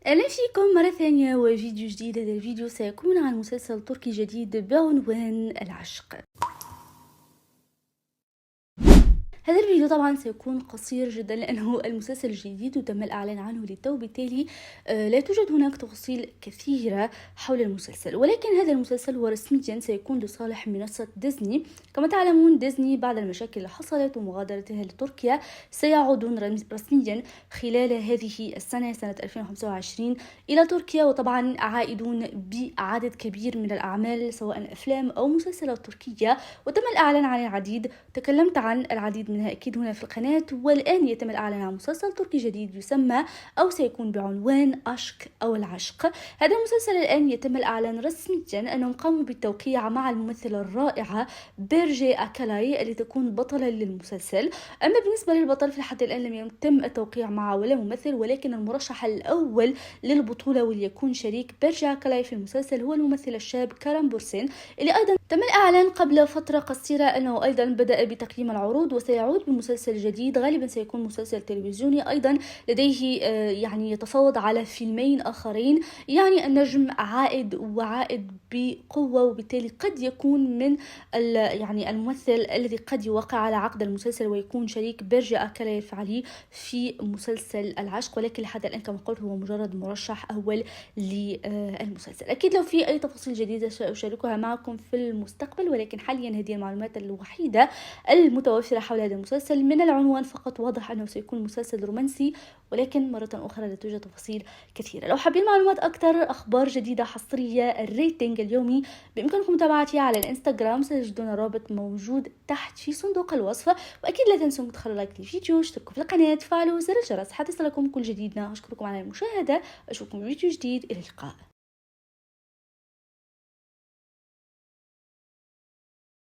أهلا فيكم مرة ثانية وفيديو جديد. هذا الفيديو سيكون عن مسلسل تركي جديد بعنوان العشق. هذا الفيديو طبعا سيكون قصير جدا لأنه المسلسل الجديد وتم الإعلان عنه للتو، بالتالي لا توجد هناك تفاصيل كثيرة حول المسلسل، ولكن هذا المسلسل هو رسميا سيكون لصالح منصة ديزني. كما تعلمون ديزني بعد المشاكل اللي حصلت ومغادرتها لتركيا سيعودون رسميا خلال هذه السنة، سنة 2025 إلى تركيا، وطبعا عائدون بعدد كبير من الأعمال سواء أفلام أو مسلسلات تركية، وتم الإعلان عن العديد. تكلمت عن العديد منها أكيد هنا في القناة، والآن يتم الإعلان عن مسلسل تركي جديد يسمى أو سيكون بعنوان أشك أو العشق. هذا المسلسل الآن يتم الإعلان رسميا أنهم قاموا بالتوقيع مع الممثلة الرائعة بيرجي أكالاي اللي تكون بطلا للمسلسل. أما بالنسبة للبطل فلحد الآن لم يتم التوقيع مع ولا ممثل، ولكن المرشح الأول للبطولة وليكون شريك بيرجي أكالاي في المسلسل هو الممثل الشاب كارم بورسين، اللي أيضا تم الإعلان قبل فترة قصيرة أنه أيضا بدأ بتقييم العروض وسيعود بمسلسل جديد، غالبا سيكون مسلسل تلفزيوني. أيضا لديه يتفاوض على فيلمين آخرين، يعني النجم عائد وعائد بقوة، وبالتالي قد يكون من الممثل الذي قد يوقع على عقد المسلسل ويكون شريك بيرجي أكالاي الفعلي في مسلسل العشق، ولكن لحد الآن كما قلت هو مجرد مرشح أول للمسلسل. أكيد لو في أي تفاصيل جديدة سأشاركها معكم في المستقبل، ولكن حاليا هذه المعلومات الوحيدة المتوفرة حول هذا المسلسل. من العنوان فقط واضح أنه سيكون مسلسل رومانسي، ولكن مرة أخرى لا توجد تفاصيل كثيرة. لو حابين معلومات أكثر، أخبار جديدة حصرية، الريتنج اليومي، بإمكانكم متابعتي على الإنستغرام، ستجدون الرابط موجود تحت في صندوق الوصف. وأكيد لا تنسوا تدخلوا لايك للفيديو، اشتركوا في القناة، فعلوا زر الجرس حتى يصلكم كل جديدنا. أشكركم على المشاهدة، أشوفكم في فيديو جديد، إلى اللقاء.